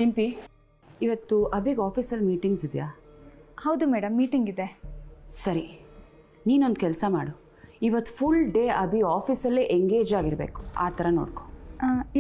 ಟಿಂಪಿ, ಇವತ್ತು ಅಭಿಗೆ ಆಫೀಸಲ್ಲಿ ಮೀಟಿಂಗ್ಸ್ ಇದೆಯಾ? ಹೌದು ಮೇಡಮ್, ಮೀಟಿಂಗ್ ಇದೆ. ಸರಿ, ನೀನೊಂದು ಕೆಲಸ ಮಾಡು. ಇವತ್ತು ಫುಲ್ ಡೇ ಅಭಿ ಆಫೀಸಲ್ಲೇ ಎಂಗೇಜ್ ಆಗಿರಬೇಕು, ಆ ಥರ ನೋಡ್ಕೊ.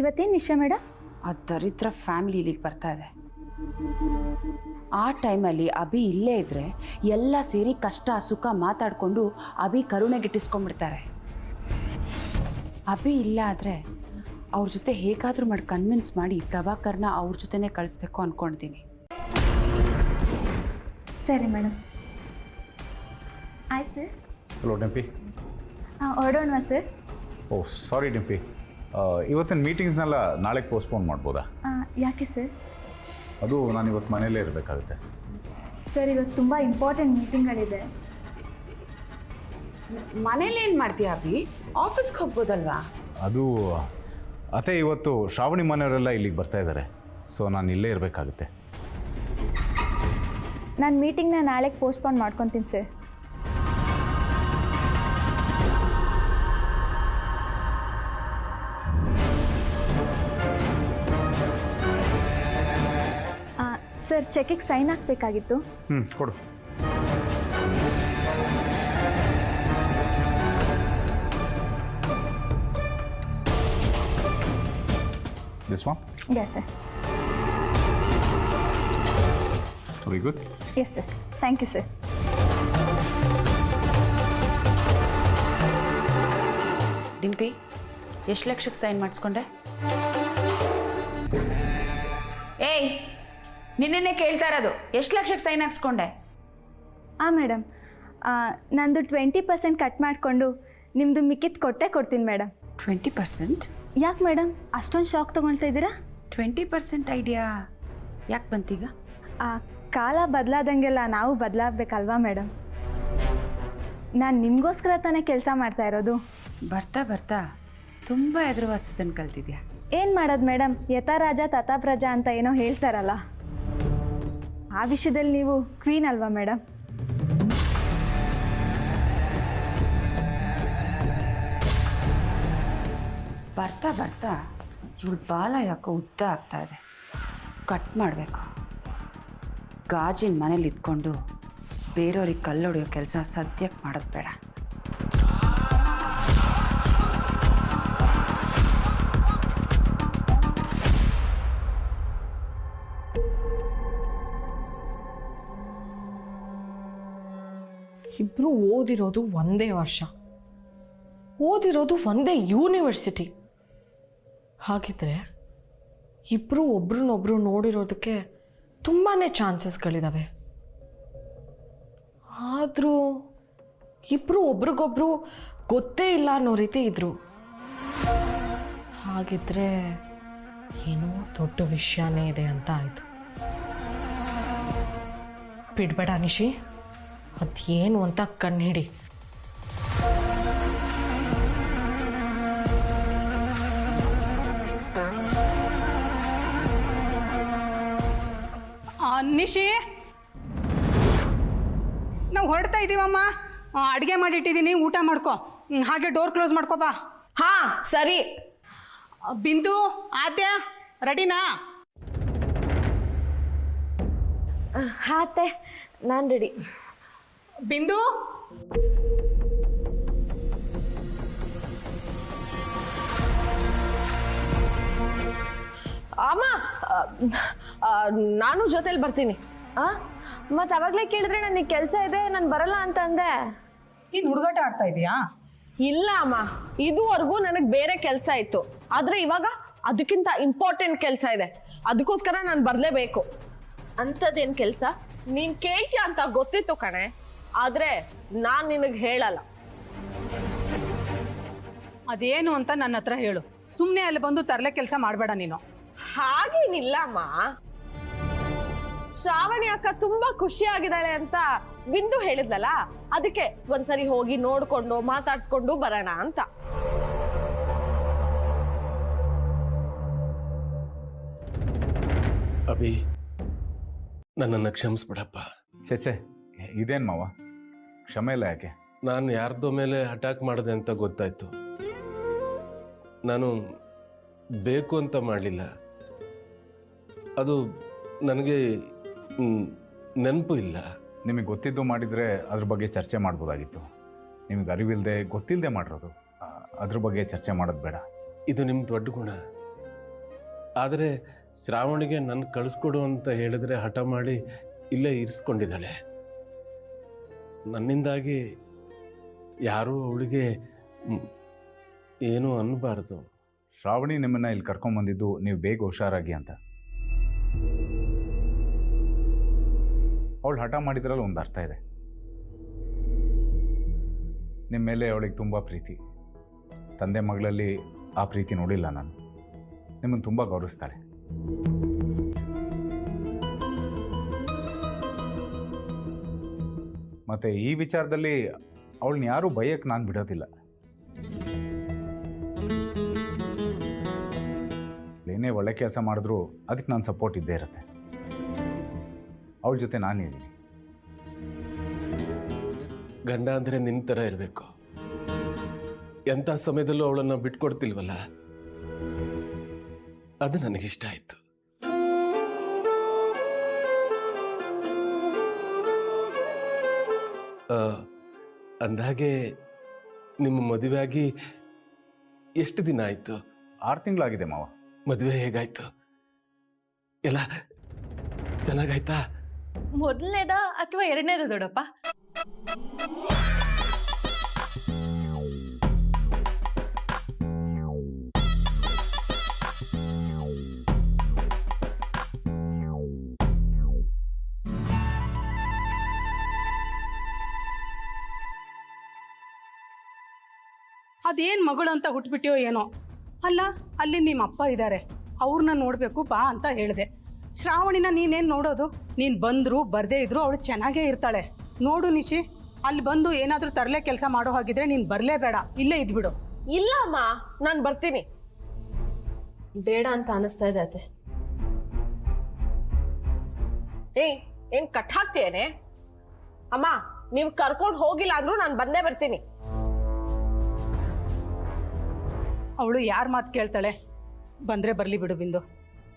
ಇವತ್ತೇನು ವಿಷಯ ಮೇಡಮ್? ಆ ದರಿದ್ರ ಫ್ಯಾಮಿಲಿ ಇಲ್ಲಿಗೆ ಬರ್ತಾ ಇದೆ. ಆ ಟೈಮಲ್ಲಿ ಅಭಿ ಇಲ್ಲೇ ಇದ್ದರೆ ಎಲ್ಲ ಸೇರಿ ಕಷ್ಟ ಸುಖ ಮಾತಾಡಿಕೊಂಡು ಅಭಿ ಕರುಣೆಗಿಟ್ಟಿಸ್ಕೊಂಡ್ಬಿಡ್ತಾರೆ. ಅಭಿ ಇಲ್ಲ ಆದರೆ ಅವ್ರ ಜೊತೆ ಹೇಗಾದರೂ ಮಾಡಿ ಕನ್ವಿನ್ಸ್ ಮಾಡಿ ಪ್ರಭಾಕರ್ನ ಅವ್ರ ಜೊತೆನೇ ಕಳಿಸ್ಬೇಕು ಅಂದ್ಕೊಳ್ತೀನಿ. ಸರಿ ಮೇಡಮ್, ಆಯ್ತು ಸರ್. ಹಲೋ ಡಿಂಪಿ. ಹೊರಡೋಣವಾ ಸರ್? ಓ ಸಾರಿ ಡಿಂಪಿ, ಇವತ್ತಿನ ಮೀಟಿಂಗ್ಸ್ನೆಲ್ಲ ನಾಳೆಗೆ ಪೋಸ್ಟ್ಪೋನ್ ಮಾಡ್ಬೋದಾ? ಯಾಕೆ ಸರ್? ಅದು ನಾನು ಇವತ್ತು ಮನೆಯಲ್ಲೇ ಇರಬೇಕಾಗುತ್ತೆ. ಸರ್, ಇವತ್ತು ತುಂಬ ಇಂಪಾರ್ಟೆಂಟ್ ಮೀಟಿಂಗ್ಗಳಿದೆ. ಮನೇಲಿ ಏನು ಮಾಡ್ತೀಯ ಅಭಿ? ಆಫೀಸ್ಗೆ ಹೋಗ್ಬೋದಲ್ವಾ? ಅದು ಅತ್ತೆ, ಇವತ್ತು ಶ್ರಾವಣಿ ಮನೆಯವರೆಲ್ಲ ಇಲ್ಲಿಗೆ ಬರ್ತಾ ಇದ್ದಾರೆ, ಸೊ ನಾನು ಇಲ್ಲೇ ಇರಬೇಕಾಗುತ್ತೆ. ನಾನು ಮೀಟಿಂಗ್ನ ನಾಳೆಗೆ ಪೋಸ್ಟ್ಪೋನ್ ಮಾಡ್ಕೊತೀನಿ ಸರ್. ಸರ್, ಚೆಕ್ಕಿಗೆ ಸೈನ್ ಹಾಕಬೇಕಾಗಿತ್ತು. ಕೊಡು. This one? Yes, sir. Very good. Yes, sir. Thank you, sir. Dimpy, ಎಷ್ಟು ಲಕ್ಷಕ್ಕೆ ಸೈನ್ ಮಾಡಿಸ್ಕೊಂಡೆ? ಏಯ್, ನಿನ್ನೆ ಕೇಳ್ತಾ ಇರೋದು, ಎಷ್ಟು ಲಕ್ಷಕ್ಕೆ ಸೈನ್ ಹಾಕ್ಸ್ಕೊಂಡೆ? ಮೇಡಮ್, ನಂದು 20% ಕಟ್ ಮಾಡಿಕೊಂಡು ನಿಮ್ಮದು ಮಿಕ್ಕಿದ್ದು ಕೊಡ್ತೀನಿ ಮೇಡಮ್. 20%? ಯಾಕೆ ಮೇಡಮ್ ಅಷ್ಟೊಂದು ಶಾಕ್ ತೊಗೊಳ್ತಾ ಇದ್ದೀರಾ? 20% ಐಡಿಯಾ ಯಾಕೆ ಬಂತೀಗ? ಕಾಲ ಬದಲಾದಂಗೆಲ್ಲ ನಾವು ಬದಲಾಗಬೇಕಲ್ವಾ ಮೇಡಮ್? ನಾನು ನಿಮಗೋಸ್ಕರ ತಾನೇ ಕೆಲಸ ಮಾಡ್ತಾ ಇರೋದು. ಬರ್ತಾ ಬರ್ತಾ ತುಂಬ ಎದುರುವಾಸಿದ್ದನ್ನು ಕಲ್ತಿದ್ಯಾ. ಏನು ಮಾಡೋದು ಮೇಡಮ್, ಯಥಾ ರಾಜ ತಥಾ ಪ್ರಜಾ ಅಂತ ಏನೋ ಹೇಳ್ತಾರಲ್ಲ, ಆ ವಿಷಯದಲ್ಲಿ ನೀವು ಕ್ವೀನ್ ಅಲ್ವಾ ಮೇಡಮ್? ಬರ್ತಾ ಬರ್ತಾ ಇವಳು ಬಾಲ ಯಾಕೋ ಉದ್ದ ಆಗ್ತಾ ಇದೆ, ಕಟ್ ಮಾಡಬೇಕು. ಗಾಜಿನ ಮನೇಲಿ ಇದ್ಕೊಂಡು ಬೇರೆಯವ್ರಿಗೆ ಕಲ್ಲೊಡೆಯೋ ಕೆಲಸ ಸದ್ಯಕ್ಕೆ ಮಾಡೋದು ಬೇಡ. ಇಬ್ಬರು ಓದಿರೋದು ಒಂದೇ ವರ್ಷ, ಓದಿರೋದು ಒಂದೇ ಯೂನಿವರ್ಸಿಟಿ. ಹಾಗಿದ್ರೆ ಇಬ್ಬರು ಒಬ್ರನ್ನೊಬ್ರು ನೋಡಿರೋದಕ್ಕೆ ತುಂಬಾ ಚಾನ್ಸಸ್ಗಳಿದ್ದಾವೆ. ಆದರೂ ಇಬ್ಬರು ಒಬ್ರಿಗೊಬ್ರು ಗೊತ್ತೇ ಇಲ್ಲ ಅನ್ನೋ ರೀತಿ ಇದ್ರು. ಹಾಗಿದ್ರೆ ಏನೋ ದೊಡ್ಡ ವಿಷಯನೇ ಇದೆ ಅಂತ ಆಯಿತು. ಬಿಡ್ಬೇಡ ನಿಶಿ, ಅದೇನು ಅಂತ ಕಂಡುಹಿಡಿ. ನಿಶಿ, ನಾವು ಹೊರಡ್ತಾ ಇದ್ದೀವಮ್ಮ. ಅಡುಗೆ ಮಾಡಿಟ್ಟಿದ್ದೀನಿ, ಊಟ ಮಾಡ್ಕೊ. ಹಾಗೆ ಡೋರ್ ಕ್ಲೋಸ್ ಮಾಡ್ಕೊ ಬಾ. ಹಾ ಸರಿ. ಬಿಂದು, ಆದ್ಯ, ರೆಡಿನಾ? ಹಾತೆ, ನಾನು ರೆಡಿ. ಬಿಂದು, ಅಮ್ಮ, ನಾನು ಜೊತೆಲಿ ಬರ್ತೀನಿ. ಮತ್ತು ಅವಾಗಲೇ ಕೇಳಿದ್ರೆ ನನಗೆ ಕೆಲಸ ಇದೆ, ನಾನು ಬರಲ್ಲ ಅಂತ ಅಂದೆ. ನೀನು ಹುಡುಗಾಟ ಆಡ್ತಾ ಇದೀಯಾ? ಇಲ್ಲ ಅಮ್ಮ, ಇದುವರೆಗೂ ನನಗೆ ಬೇರೆ ಕೆಲಸ ಇತ್ತು, ಆದ್ರೆ ಇವಾಗ ಅದಕ್ಕಿಂತ ಇಂಪಾರ್ಟೆಂಟ್ ಕೆಲಸ ಇದೆ, ಅದಕ್ಕೋಸ್ಕರ ನಾನು ಬರಲೇಬೇಕು. ಅಂಥದ್ದೇನು ಕೆಲಸ ನೀನು ಕೇಳ್ತೀಯ ಅಂತ ಗೊತ್ತಿತ್ತು ಕಣೆ, ಆದ್ರೆ ನಾನು ನಿನಗೆ ಹೇಳಲ್ಲ. ಅದೇನು ಅಂತ ನನ್ನ ಹತ್ರ ಹೇಳು. ಸುಮ್ಮನೆ ಅಲ್ಲಿ ಬಂದು ತರಲೆ ಕೆಲಸ ಮಾಡಬೇಡ ನೀನು. ಹಾಗೇನಿಲ್ಲಮ್ಮ, ಶ್ರಾವಣಿ ಅಕ್ಕ ತುಂಬಾ ಖುಷಿ ಆಗಿದ್ದಾಳೆ ಅಂತ ಬಿಂದು ಹೇಳಿದ್ಲಲ್ಲ, ಅದಕ್ಕೆ ಒಂದ್ಸರಿ ಹೋಗಿ ನೋಡ್ಕೊಂಡು ಮಾತಾಡ್ಸ್ಕೊಂಡು ಬರೋಣ ಅಂತ. ಅಭಿ, ನನ್ನನ್ನು ಕ್ಷಮಿಸ್ಬಿಡಪ್ಪ. ಚೇಚೆ, ಇದೇನು ಮಾವ, ಕ್ಷಮೆ ಇಲ್ಲ ಯಾಕೆ? ನಾನು ಯಾರ್ದೋ ಮೇಲೆ ಅಟ್ಯಾಕ್ ಮಾಡಿದೆ ಅಂತ ಗೊತ್ತಾಯ್ತು. ನಾನು ಬೇಕು ಅಂತ ಮಾಡಲಿಲ್ಲ. ಅದು ನನಗೆ ನೆನಪು ಇಲ್ಲ. ನಿಮಗೆ ಗೊತ್ತಿದ್ದು ಮಾಡಿದರೆ ಅದ್ರ ಬಗ್ಗೆ ಚರ್ಚೆ ಮಾಡ್ಬೋದಾಗಿತ್ತು. ನಿಮಗೆ ಅರಿವಿಲ್ಲದೆ ಗೊತ್ತಿಲ್ಲದೆ ಮಾಡಿರೋದು, ಅದ್ರ ಬಗ್ಗೆ ಚರ್ಚೆ ಮಾಡೋದು ಬೇಡ. ಇದು ನಿಮ್ಮ ದೊಡ್ಡ ಗುಣ. ಆದರೆ ಶ್ರಾವಣಿಗೆ ನನ್ನ ಕಳಿಸ್ಕೊಡು ಅಂತ ಹೇಳಿದ್ರೆ ಹಠ ಮಾಡಿ ಇಲ್ಲೇ ಇರಿಸ್ಕೊಂಡಿದ್ದಾಳೆ. ನನ್ನಿಂದಾಗಿ ಯಾರೂ ಅವಳಿಗೆ ಏನೂ ಅನ್ನಬಾರ್ದು. ಶ್ರಾವಣಿ ನಿಮ್ಮನ್ನು ಇಲ್ಲಿ ಕರ್ಕೊಂಬಂದಿದ್ದು ನೀವು ಬೇಗ ಹುಷಾರಾಗಿ ಅಂತ. ಅವಳು ಹಠ ಮಾಡಿದ್ರಲ್ಲಿ ಒಂದು ಅರ್ಥ ಇದೆ. ನಿಮ್ಮ ಮೇಲೆ ಅವಳಿಗೆ ತುಂಬ ಪ್ರೀತಿ. ತಂದೆ ಮಗಳಲ್ಲಿ ಆ ಪ್ರೀತಿ ನೋಡಿಲ್ಲ ನಾನು. ನಿಮ್ಮನ್ನು ತುಂಬ ಗೌರವಿಸ್ತಾಳೆ. ಮತ್ತು ಈ ವಿಚಾರದಲ್ಲಿ ಅವಳನ್ನ ಯಾರೂ ಬೈಯಕ್ಕೆ ನಾನು ಬಿಡೋದಿಲ್ಲ. ಏನೇ ಒಳ್ಳೆ ಕೆಲಸ ಮಾಡಿದ್ರು ಅದಕ್ಕೆ ನಾನು ಸಪೋರ್ಟ್ ಇದ್ದೇ ಇರುತ್ತೆ. ಅವಳ ಜೊತೆ ನಾನಿದ್ದೀನಿ. ಗಂಡ ಅಂದರೆ ನಿನ್ನ ಥರ ಇರಬೇಕು. ಎಂಥ ಸಮಯದಲ್ಲೂ ಅವಳನ್ನು ಬಿಟ್ಕೊಡ್ತಿಲ್ವಲ್ಲ, ಅದು ನನಗಿಷ್ಟ ಆಯಿತು. ಅಂದಾಗೆ ನಿಮ್ಮ ಮದುವೆ ಆಗಿ ಎಷ್ಟು ದಿನ ಆಯಿತು? 6 ತಿಂಗಳಾಗಿದೆ ಮಾವ. ಮದುವೆ ಹೇಗಾಯ್ತು? ಎಲ್ಲ ಚೆನ್ನಾಗಾಯ್ತಾ? ಮೊದಲನೇದ ಅಥವಾ ಎರಡನೇದ ದೊಡ್ಡಪ್ಪ? ಅದೇನು ಮಗಳು ಅಂತ ಹುಟ್ಬಿಟ್ಟಿಯೋ ಏನೋ. ಅಲ್ಲ, ಅಲ್ಲಿ ನಿಮ್ಮ ಅಪ್ಪ ಇದ್ದಾರೆ, ಅವ್ರನ್ನ ನೋಡಬೇಕು ಬಾ ಅಂತ ಹೇಳಿದೆ. ಶ್ರಾವಣಿನ ನೀನೇನು ನೋಡೋದು? ನೀನು ಬಂದರೂ ಬರದೇ ಇದ್ರೂ ಅವಳು ಚೆನ್ನಾಗೇ ಇರ್ತಾಳೆ. ನೋಡು ನಿಶಿ, ಅಲ್ಲಿ ಬಂದು ಏನಾದರೂ ತರಲೆ ಕೆಲಸ ಮಾಡೋ ಹಾಗಿದ್ರೆ ನೀನು ಬರಲೇಬೇಡ, ಇಲ್ಲೇ ಇದ್ಬಿಡು. ಇಲ್ಲ ಅಮ್ಮ, ನಾನು ಬರ್ತೀನಿ. ಬೇಡ ಅಂತ ಅನಿಸ್ತಾ ಇದೆ ಅತ್ತೆ. ಏನ್ ಕಟ್ ಹಾಕ್ತೇನೆ ಅಮ್ಮ? ನೀವು ಕರ್ಕೊಂಡು ಹೋಗಿಲ್ಲ ಅಂದ್ರೂ ನಾನು ಬಂದೇ ಬರ್ತೀನಿ. ಅವಳು ಯಾರ ಮಾತು ಕೇಳ್ತಾಳೆ? ಬಂದರೆ ಬರಲಿ ಬಿಡು ಬಿಂದು.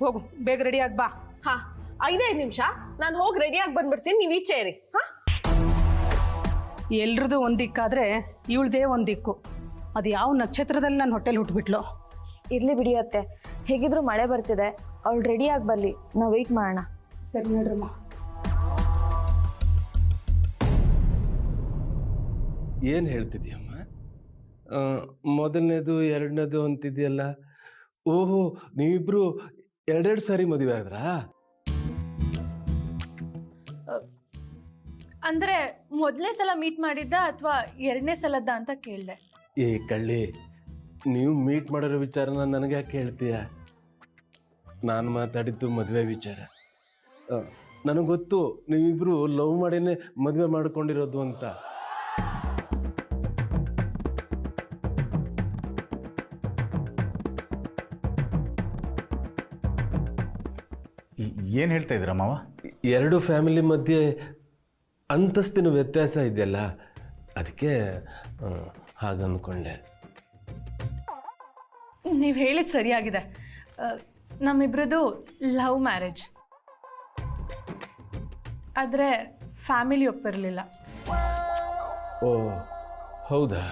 ಹೋಗು, ಬೇಗ ರೆಡಿ ಆಗಿ ಬಾ. ಹಾ, 5 ನಿಮಿಷ, ನಾನು ಹೋಗಿ ರೆಡಿಯಾಗಿ ಬಂದ್ಬಿಡ್ತೀನಿ. ನೀವು ಈಚೆ ಇರಿ. ಹಾ, ಎಲ್ರದ್ದು ಒಂದು ದಿಕ್ಕಾದರೆ ಇವಳದೇ ಒಂದು ದಿಕ್ಕು. ಅದು ಯಾವ ನಕ್ಷತ್ರದಲ್ಲಿ ನನ್ನ ಹೊಟ್ಟೆಲಿ ಹುಟ್ಬಿಟ್ಲು. ಇರ್ಲಿ ಬಿಡಿ ಅತ್ತೆ, ಹೇಗಿದ್ರು ಮಳೆ ಬರ್ತಿದೆ, ಅವಳು ರೆಡಿಯಾಗಿ ಬರಲಿ, ನಾವು ವೆಯ್ಟ್ ಮಾಡೋಣ. ಸರಿ ನೋಡ್ರಮ್ಮ. ಏನು ಹೇಳ್ತಿದ್ಯಮ್ಮ? ಮೊದಲನೇದು ಎರಡನೇದು ಅಂತಿದೆಯಲ್ಲ. ಓಹೋ, ನೀವಿಬ್ರು ಎರಡೆರಡು ಸಾರಿ ಮದುವೆ ಆದ್ರಾ? ಅಂದ್ರೆ ಮೊದಲನೇ ಸಲ ಮೀಟ್ ಮಾಡಿದ್ದ ಅಥವಾ ಎರಡನೇ ಸಲದ್ದ ಅಂತ ಕೇಳಿದೆ. ಏ ಕಳ್ಳಿ, ನೀವು ಮೀಟ್ ಮಾಡಿರೋ ವಿಚಾರನ ನನಗೆ ಯಾಕೆ ಹೇಳ್ತೀಯ? ನಾನು ಮಾತಾಡಿದ್ದು ಮದುವೆ ವಿಚಾರ. ನನಗೆ ಗೊತ್ತು ನೀವಿಬ್ರು ಲವ್ ಮಾಡಿನೇ ಮದುವೆ ಮಾಡ್ಕೊಂಡಿರೋದು ಅಂತ. ಏನು ಹೇಳ್ತಾ ಇದ್ದೀರಾ ಮಾವ? ಎರಡು ಫ್ಯಾಮಿಲಿ ಮಧ್ಯೆ ಅಂತಸ್ತಿನ ವ್ಯತ್ಯಾಸ ಇದೆಯಲ್ಲ, ಅದಕ್ಕೆ ಹಾಗಂದ್ಕೊಂಡೆ. ನೀವು ಹೇಳಿದ್ದು ಸರಿಯಾಗಿದೆ. ನಮ್ಮಿಬ್ರದ್ದು ಲವ್ ಮ್ಯಾರೇಜ್, ಆದರೆ ಫ್ಯಾಮಿಲಿ ಒಪ್ಪಿರಲಿಲ್ಲ. ಓ ಹೌದಾ?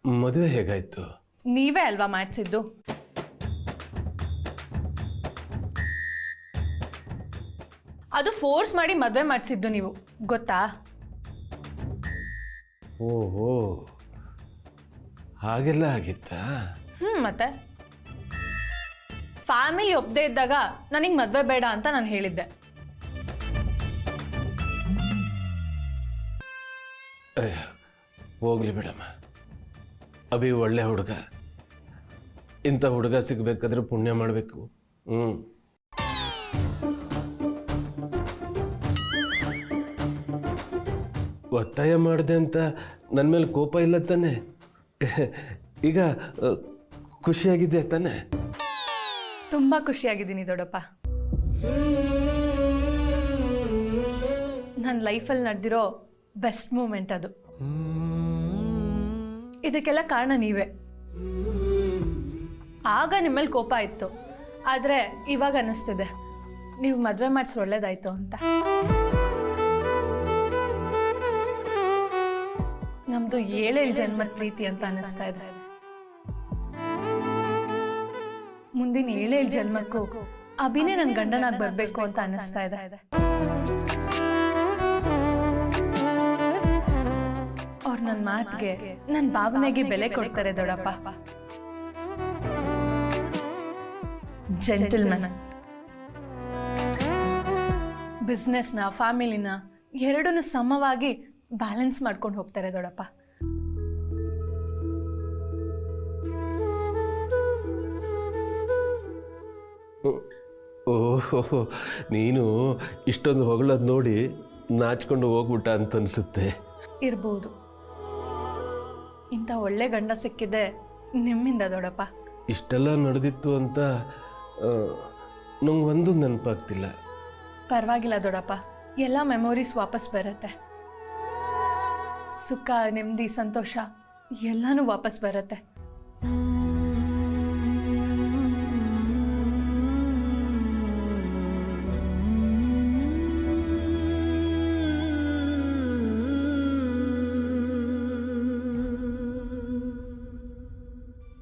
ಮದುವೆ ಹೇಗಾಯ್ತು? ನೀವೇ ಅಲ್ವಾ ಮಾಡಿಸಿದ್ದು? ಅದು ಫೋರ್ಸ್ ಮಾಡಿ ಮದುವೆ ಮಾಡಿಸಿದ್ದು ನೀವು, ಗೊತ್ತಾ? ಓಹೋ, ಹಾಗೆಲ್ಲ ಆಗಿತ್ತಾ? ಮತ್ತೆ ಫ್ಯಾಮಿಲಿ ಒಪ್ಪದೇ ಇದ್ದಾಗ ನನಗೆ ಮದುವೆ ಬೇಡ ಅಂತ ನಾನು ಹೇಳಿದ್ದೆ. ಹೋಗ್ಲಿ ಬಿಡಮ್ಮ, ಅಭಿ ಒಳ್ಳೆ ಹುಡುಗ. ಇಂಥ ಹುಡುಗ ಸಿಗಬೇಕಾದ್ರೆ ಪುಣ್ಯ ಮಾಡಬೇಕು. ಒತ್ತಾಯ ಮಾಡಿದೆ ಅಂತ ನನ್ನ ಮೇಲೆ ಕೋಪ ಇಲ್ಲ ತಾನೆ? ಈಗ ಖುಷಿಯಾಗಿದೆ ತಾನೆ? ತುಂಬ ಖುಷಿಯಾಗಿದ್ದೀನಿ ದೊಡ್ಡಪ್ಪ. ನನ್ನ ಲೈಫಲ್ಲಿ ನಡೆದಿರೋ ಬೆಸ್ಟ್ ಮೂಮೆಂಟ್ ಅದು. ಇದಕ್ಕೆಲ್ಲ ಕಾರಣ ನೀವೇ. ಆಗ ನಿಮ್ಮಲ್ಲಿ ಕೋಪ ಇತ್ತು, ಆದರೆ ಇವಾಗ ಅನ್ನಿಸ್ತಿದೆ ನೀವು ಮದುವೆ ಮಾಡಿಸಿ ಒಳ್ಳೇದಾಯ್ತು ಅಂತ. ನಮ್ಮದು 7 ಜನ್ಮದ ಪ್ರೀತಿ ಅಂತ ಅನ್ನಿಸ್ತಾ ಇದೆ. ಮುಂದಿನ 7 ಜನ್ಮಕ್ಕೂ ಅಭಿನೇ ನನ್ನ ಗಂಡನಾಗಿ ಬರಬೇಕು ಅಂತ ಅನ್ನಿಸ್ತಾ ಇದೆ. ಅವ್ರು ನನ್ನ ಮಾತಿಗೆ, ನನ್ನ ಭಾವನೆಗೆ ಬೆಲೆ ಕೊಡ್ತಾರೆ ದೊಡ್ಡಪ್ಪ. ಜೆಂಟಲ್ಮನ್. ಬಿಸ್ನೆಸ್ನ ಫ್ಯಾಮಿಲಿನ ಎರಡನ್ನೂ ಸಮವಾಗಿ ಬ್ಯಾಲೆನ್ಸ್ ಮಾಡ್ಕೊಂಡು ಹೋಗ್ತಾರೆ ದೊಡ್ಡಪ್ಪ. ಓಹೋ, ನೀನು ಇಷ್ಟೊಂದು ಹೊಗಳೋದು ನೋಡಿ ನಾಚ್ಕೊಂಡು ಹೋಗ್ಬಿಟ್ಟ ಅಂತ ಅನಿಸುತ್ತೆ. ಇರ್ಬೋದು. ಇಂಥ ಒಳ್ಳೆ ಗಂಡ ಸಿಕ್ಕಿದೆ ನಿಮ್ಮಿಂದ ದೊಡ್ಡಪ್ಪ. ಇಷ್ಟೆಲ್ಲ ನಡೆದಿತ್ತು ಅಂತ ನಂಗೆ ಒಂದು ನೆನಪಾಗ್ತಿಲ್ಲ. ಪರವಾಗಿಲ್ಲ ದೊಡ್ಡಪ್ಪ, ಎಲ್ಲ ಮೆಮೊರೀಸ್ ವಾಪಸ್ ಬರುತ್ತೆ. ಸುಖ, ನೆಮ್ಮದಿ, ಸಂತೋಷ ಎಲ್ಲನೂ ವಾಪಸ್ ಬರುತ್ತೆ.